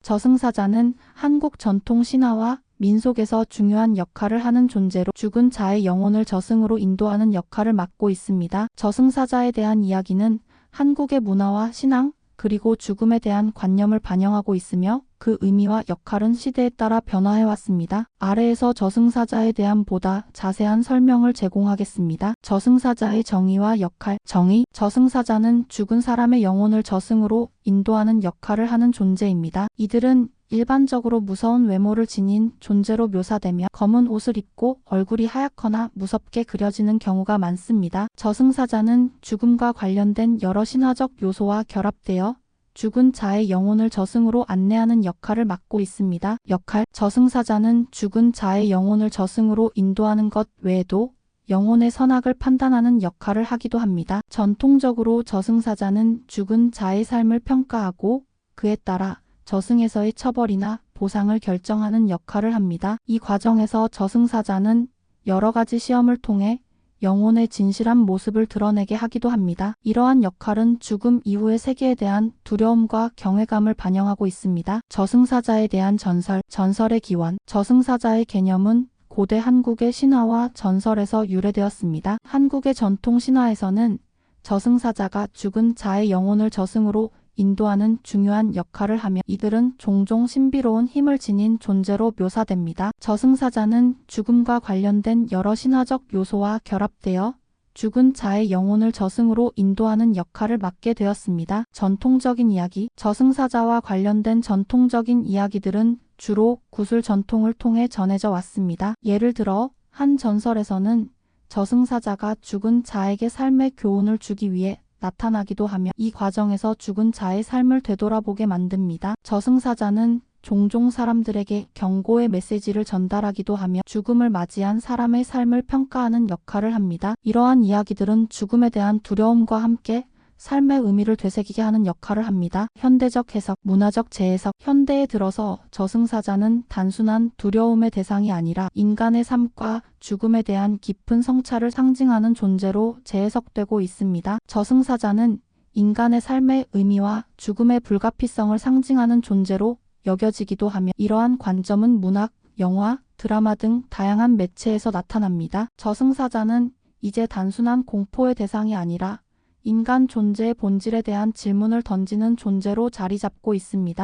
저승사자는 한국 전통 신화와 민속에서 중요한 역할을 하는 존재로 죽은 자의 영혼을 저승으로 인도하는 역할을 맡고 있습니다. 저승사자에 대한 이야기는 한국의 문화와 신앙, 그리고 죽음에 대한 관념을 반영하고 있으며 그 의미와 역할은 시대에 따라 변화해왔습니다. 아래에서 저승사자에 대한 보다 자세한 설명을 제공하겠습니다. 저승사자의 정의와 역할. 정의. 저승사자는 죽은 사람의 영혼을 저승으로 인도하는 역할을 하는 존재입니다. 이들은 일반적으로 무서운 외모를 지닌 존재로 묘사되며 검은 옷을 입고 얼굴이 하얗거나 무섭게 그려지는 경우가 많습니다. 저승사자는 죽음과 관련된 여러 신화적 요소와 결합되어 죽은 자의 영혼을 저승으로 안내하는 역할을 맡고 있습니다. 역할. 저승사자는 죽은 자의 영혼을 저승으로 인도하는 것 외에도 영혼의 선악을 판단하는 역할을 하기도 합니다. 전통적으로 저승사자는 죽은 자의 삶을 평가하고 그에 따라 저승에서의 처벌이나 보상을 결정하는 역할을 합니다. 이 과정에서 저승사자는 여러 가지 시험을 통해 영혼의 진실한 모습을 드러내게 하기도 합니다. 이러한 역할은 죽음 이후의 세계에 대한 두려움과 경외감을 반영하고 있습니다. 저승사자에 대한 전설, 전설의 기원. 저승사자의 개념은 고대 한국의 신화와 전설에서 유래되었습니다. 한국의 전통 신화에서는 저승사자가 죽은 자의 영혼을 저승으로 인도하는 중요한 역할을 하며 이들은 종종 신비로운 힘을 지닌 존재로 묘사됩니다. 저승사자는 죽음과 관련된 여러 신화적 요소와 결합되어 죽은 자의 영혼을 저승으로 인도하는 역할을 맡게 되었습니다. 전통적인 이야기. 저승사자와 관련된 전통적인 이야기들은 주로 구술 전통을 통해 전해져 왔습니다. 예를 들어 한 전설에서는 저승사자가 죽은 자에게 삶의 교훈을 주기 위해 나타나기도 하며 이 과정에서 죽은 자의 삶을 되돌아보게 만듭니다. 저승사자는 종종 사람들에게 경고의 메시지를 전달하기도 하며 죽음을 맞이한 사람의 삶을 평가하는 역할을 합니다. 이러한 이야기들은 죽음에 대한 두려움과 함께 삶의 의미를 되새기게 하는 역할을 합니다. 현대적 해석, 문화적 재해석. 현대에 들어서 저승사자는 단순한 두려움의 대상이 아니라 인간의 삶과 죽음에 대한 깊은 성찰을 상징하는 존재로 재해석되고 있습니다. 저승사자는 인간의 삶의 의미와 죽음의 불가피성을 상징하는 존재로 여겨지기도 하며 이러한 관점은 문학, 영화, 드라마 등 다양한 매체에서 나타납니다. 저승사자는 이제 단순한 공포의 대상이 아니라 인간 존재의 본질에 대한 질문을 던지는 존재로 자리 잡고 있습니다.